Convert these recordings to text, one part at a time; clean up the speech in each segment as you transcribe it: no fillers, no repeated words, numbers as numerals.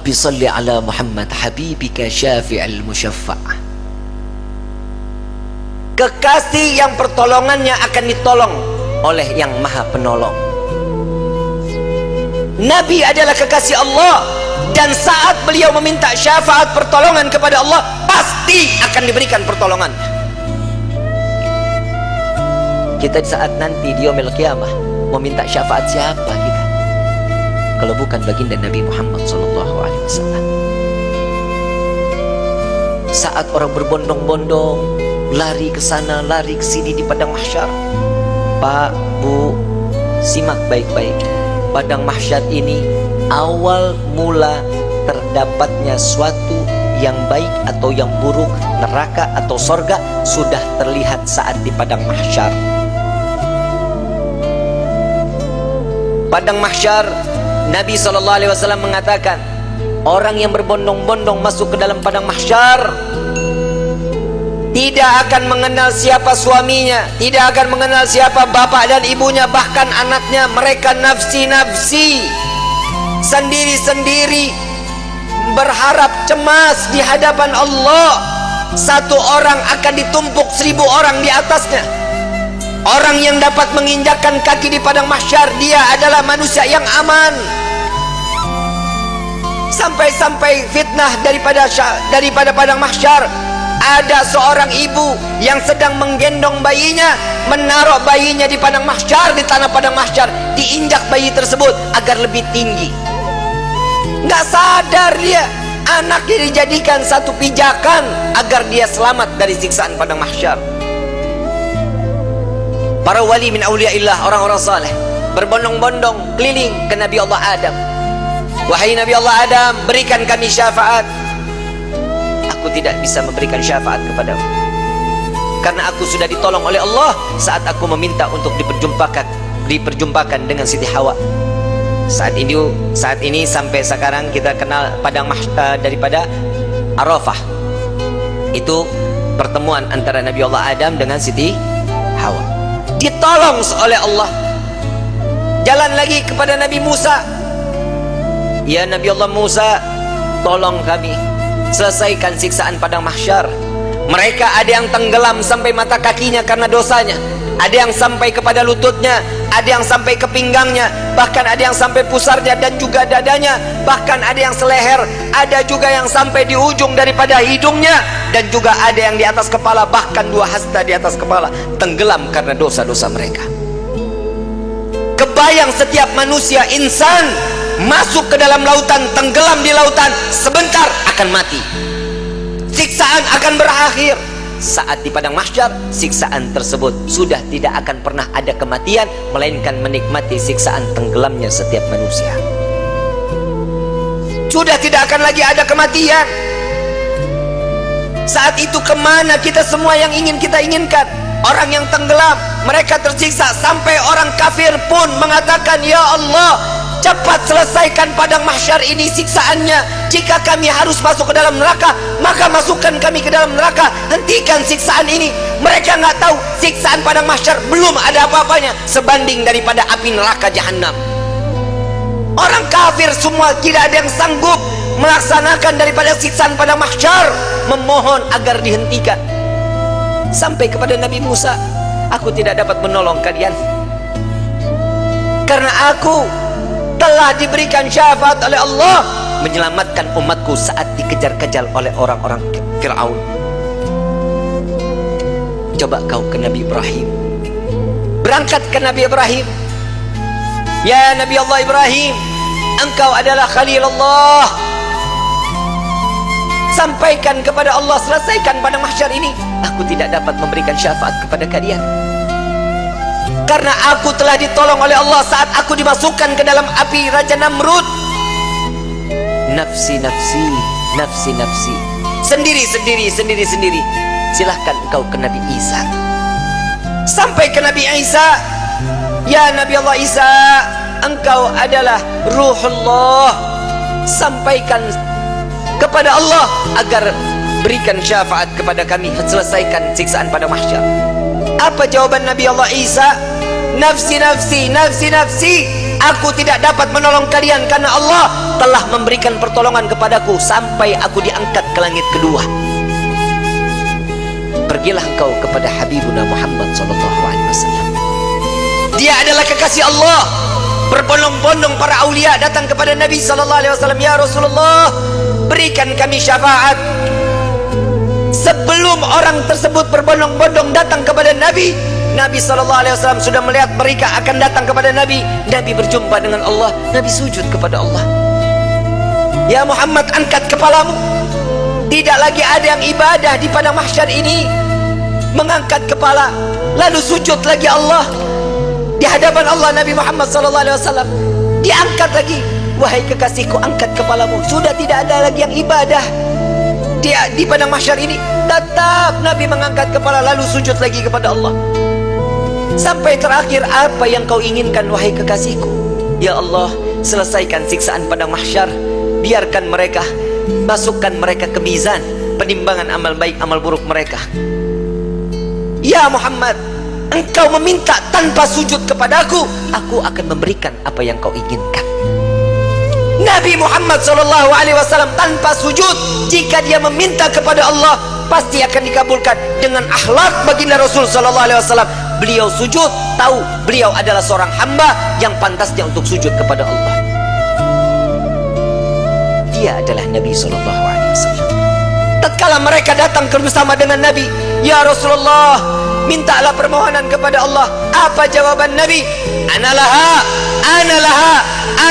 Rabbi salli ala Muhammad habibika syafi'al musyaffa'. Kekasih yang pertolongannya akan ditolong oleh yang maha penolong. Nabi adalah kekasih Allah, dan saat beliau meminta syafaat pertolongan kepada Allah, pasti akan diberikan pertolongan. Kita di saat nanti di yaumil qiyamah mau minta syafaat siapa kita kalau bukan baginda Nabi Muhammad SAW? Saat orang berbondong-bondong lari ke sana lari ke sini di padang mahsyar, Pak, Bu, simak baik-baik. Padang mahsyar ini awal mula terdapatnya suatu yang baik atau yang buruk, neraka atau sorga, sudah terlihat saat di padang mahsyar. Padang mahsyar, Nabi SAW mengatakan, orang yang berbondong-bondong masuk ke dalam padang mahsyar tidak akan mengenal siapa suaminya, tidak akan mengenal siapa bapak dan ibunya, bahkan anaknya. Mereka nafsi-nafsi, sendiri-sendiri, berharap cemas di hadapan Allah. Satu orang akan ditumpuk 1000 orang di atasnya. Orang yang dapat menginjakkan kaki di padang mahsyar, dia adalah manusia yang aman. Sampai-sampai fitnah daripada padang mahsyar, ada seorang ibu yang sedang menggendong bayinya, menaruh bayinya di padang mahsyar, di tanah padang mahsyar, diinjak bayi tersebut agar lebih tinggi. Nggak sadar dia, anaknya dijadikan satu pijakan agar dia selamat dari siksaan padang mahsyar. Para wali min awliyaillah, orang-orang saleh, berbondong-bondong keliling ke Nabi Allah Adam. Wahai Nabi Allah Adam, berikan kami syafaat. Aku tidak bisa memberikan syafaat kepadamu karena aku sudah ditolong oleh Allah saat aku meminta untuk diperjumpakan dengan Siti Hawa. Saat ini sampai sekarang kita kenal padang mahsyar daripada Arafah. Itu pertemuan antara Nabi Allah Adam dengan Siti Hawa. Ditolong oleh Allah. Jalan lagi kepada Nabi Musa. Ya Nabi Allah Musa, tolong kami selesaikan siksaan padang mahsyar. Mereka ada yang tenggelam sampai mata kakinya karena dosanya, ada yang sampai kepada lututnya, ada yang sampai ke pinggangnya, bahkan ada yang sampai pusarnya dan juga dadanya, bahkan ada yang seleher, ada juga yang sampai di ujung daripada hidungnya, dan juga ada yang di atas kepala, bahkan 2 hasta di atas kepala, tenggelam karena dosa-dosa mereka. Kebayang setiap manusia, insan, masuk ke dalam lautan, tenggelam di lautan, sebentar akan mati. Siksaan akan berakhir. Saat di padang mahsyar, siksaan tersebut sudah tidak akan pernah ada kematian, melainkan menikmati siksaan tenggelamnya setiap manusia. Sudah tidak akan lagi ada kematian. Saat itu kemana kita semua yang ingin kita inginkan? Orang yang tenggelam, mereka tersiksa, sampai orang kafir pun mengatakan, ya Allah, cepat selesaikan padang mahsyar ini siksaannya. Jika kami harus masuk ke dalam neraka, maka masukkan kami ke dalam neraka. Hentikan siksaan ini. Mereka nggak tahu siksaan padang mahsyar belum ada apa-apanya sebanding daripada api neraka jahanam. Orang kafir semua tidak ada yang sanggup melaksanakan daripada siksaan padang mahsyar, memohon agar dihentikan. Sampai kepada Nabi Musa, aku tidak dapat menolong kalian karena aku telah diberikan syafaat oleh Allah menyelamatkan umatku saat dikejar-kejar oleh orang-orang Fir'aun. Coba kau ke Nabi Ibrahim, berangkat ke Nabi Ibrahim. Ya Nabi Allah Ibrahim, engkau adalah Khalilullah. Sampaikan kepada Allah, selesaikan padang mahsyar ini. Aku tidak dapat memberikan syafaat kepada kalian karena aku telah ditolong oleh Allah saat aku dimasukkan ke dalam api Raja Namrud. Nafsi, nafsi, nafsi, nafsi. Sendiri, sendiri, sendiri, sendiri. Silahkan engkau ke Nabi Isa. Sampai ke Nabi Isa. Ya Nabi Allah Isa, engkau adalah Ruhullah. Sampaikan kepada Allah agar berikan syafaat kepada kami, selesaikan siksaan pada mahsyar. Apa jawaban Nabi Allah Isa? Nafsi, nafsi, nafsi, nafsi. Aku tidak dapat menolong kalian karena Allah telah memberikan pertolongan kepadaku sampai aku diangkat ke langit kedua. Pergilah engkau kepada Habibuna Muhammad sallallahu alaihi wasallam. Dia adalah kekasih Allah. Berbondong-bondong para aulia datang kepada Nabi sallallahu alaihi wasallam, ya Rasulullah, berikan kami syafaat. Sebelum orang tersebut berbondong-bondong datang kepada Nabi, Nabi sallallahu alaihi wasallam sudah melihat mereka akan datang kepada Nabi. Nabi berjumpa dengan Allah, Nabi sujud kepada Allah. Ya Muhammad, angkat kepalamu. Tidak lagi ada yang ibadah di padang mahsyar ini mengangkat kepala lalu sujud lagi Allah di hadapan Allah. Nabi Muhammad sallallahu alaihi wasallam diangkat lagi. Wahai kekasihku, angkat kepalamu. Sudah tidak ada lagi yang ibadah di padang mahsyar ini. Tetap Nabi mengangkat kepala lalu sujud lagi kepada Allah. Sampai terakhir, apa yang kau inginkan wahai kekasihku? Ya Allah, selesaikan siksaan padang mahsyar. Biarkan mereka, masukkan mereka ke mizan penimbangan amal baik amal buruk mereka. Ya Muhammad, engkau meminta tanpa sujud kepadaku, aku akan memberikan apa yang kau inginkan. Nabi Muhammad SAW tanpa sujud, jika dia meminta kepada Allah pasti akan dikabulkan. Dengan akhlak baginda Rasul SAW, beliau sujud, tahu beliau adalah seorang hamba yang pantasnya untuk sujud kepada Allah. Dia adalah Nabi SAW. Tatkala mereka datang bersama dengan Nabi, ya Rasulullah, mintalah permohonan kepada Allah. Apa jawaban Nabi? Analaha, analaha,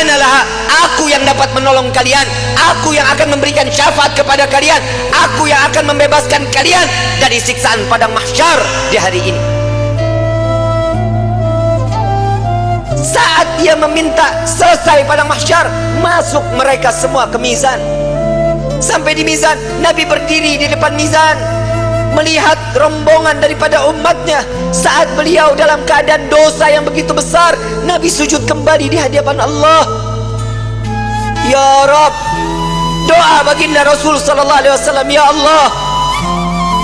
analaha. Aku yang dapat menolong kalian. Aku yang akan memberikan syafaat kepada kalian. Aku yang akan membebaskan kalian dari siksaan padang mahsyar di hari ini. Saat dia meminta, selesai padang mahsyar, masuk mereka semua ke mizan. Sampai di mizan, Nabi berdiri di depan mizan, melihat rombongan daripada umatnya. Saat beliau dalam keadaan dosa yang begitu besar, Nabi sujud kembali di hadapan Allah. Ya Rabb, doa baginda Rasul sallallahu alaihi wasallam, ya Allah,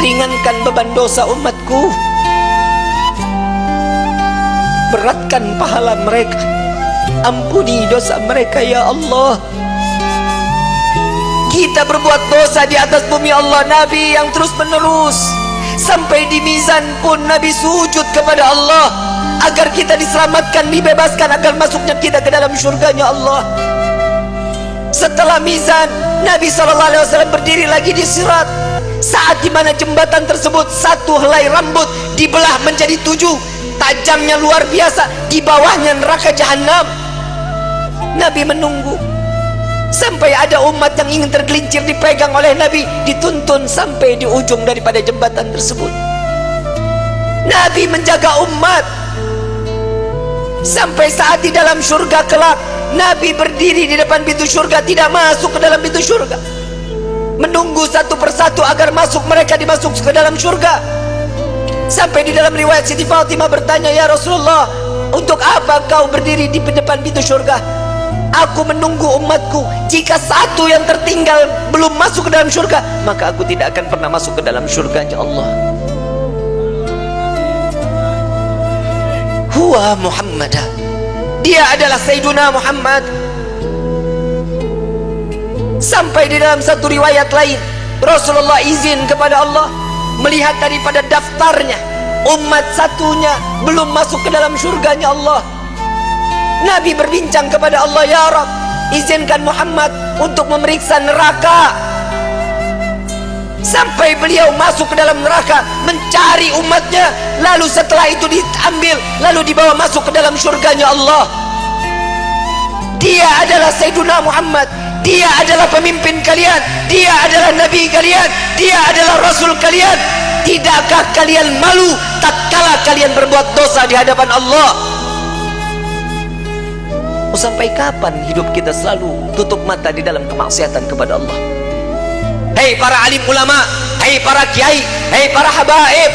ringankan beban dosa umatku, beratkan pahala mereka, ampuni dosa mereka ya Allah. Kita berbuat dosa di atas bumi Allah. Nabi yang terus menerus sampai di mizan pun Nabi sujud kepada Allah agar kita diselamatkan, dibebaskan, agar masuknya kita ke dalam surganya Allah. Setelah mizan, Nabi SAW berdiri lagi di sirat. Saat dimana jembatan tersebut, satu helai rambut dibelah menjadi 7, tajamnya luar biasa. Di bawahnya neraka jahanam. Nabi menunggu sampai ada umat yang ingin tergelincir, dipegang oleh Nabi, dituntun sampai di ujung daripada jembatan tersebut. Nabi menjaga umat sampai saat di dalam surga kelak, Nabi berdiri di depan pintu surga, tidak masuk ke dalam pintu surga, menunggu satu persatu agar masuk, mereka dimasuk ke dalam surga. Sampai di dalam riwayat Siti Fatimah bertanya, ya Rasulullah, untuk apa kau berdiri di depan pintu surga? Aku menunggu umatku. Jika satu yang tertinggal belum masuk ke dalam surga, maka aku tidak akan pernah masuk ke dalam surganya Allah. Huwa Muhammad, dia adalah Sayyiduna Muhammad. Sampai di dalam satu riwayat lain, Rasulullah izin kepada Allah melihat daripada daftarnya, umat satunya belum masuk ke dalam surganya Allah. Nabi berbincang kepada Allah, ya Rabb, izinkan Muhammad untuk memeriksa neraka. Sampai beliau masuk ke dalam neraka mencari umatnya, lalu setelah itu diambil, lalu dibawa masuk ke dalam surganya Allah. Dia adalah Sayyiduna Muhammad, dia adalah pemimpin kalian, dia adalah Nabi kalian, dia adalah Rasul kalian. Tidakkah kalian malu tatkala kalian berbuat dosa di hadapan Allah? Sampai kapan hidup kita selalu tutup mata di dalam kemaksiatan kepada Allah? Hei para alim ulama, hei para kiai, hei para habaib,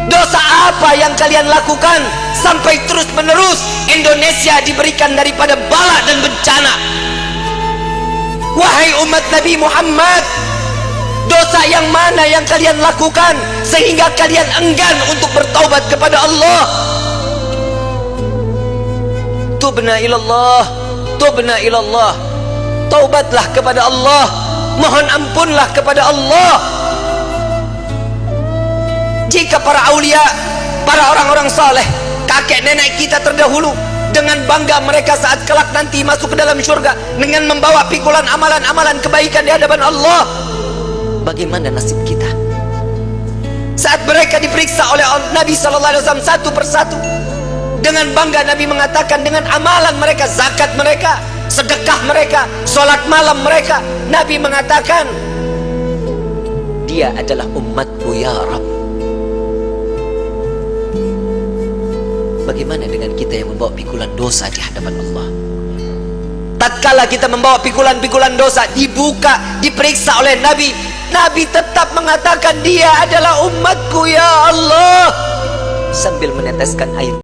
dosa apa yang kalian lakukan sampai terus menerus Indonesia diberikan daripada bala dan bencana? Wahai umat Nabi Muhammad, dosa yang mana yang kalian lakukan sehingga kalian enggan untuk bertaubat kepada Allah? tubna ilallah, tubna ilallah. Taubatlah kepada Allah, mohon ampunlah kepada Allah. Jika para aulia, para orang-orang saleh, kakek nenek kita terdahulu, dengan bangga mereka saat kelak nanti masuk ke dalam syurga dengan membawa pikulan amalan-amalan kebaikan di hadapan Allah, bagaimana nasib kita saat mereka diperiksa oleh Nabi SAW satu persatu? Dengan bangga Nabi mengatakan, dengan amalan mereka, zakat mereka, sedekah mereka, sholat malam mereka, Nabi mengatakan, dia adalah umatku ya Rabb. Bagaimana dengan kita yang membawa pikulan dosa di hadapan Allah? Tatkala kita membawa pikulan-pikulan dosa, dibuka, diperiksa oleh Nabi, Nabi tetap mengatakan, dia adalah umatku ya Allah, sambil meneteskan air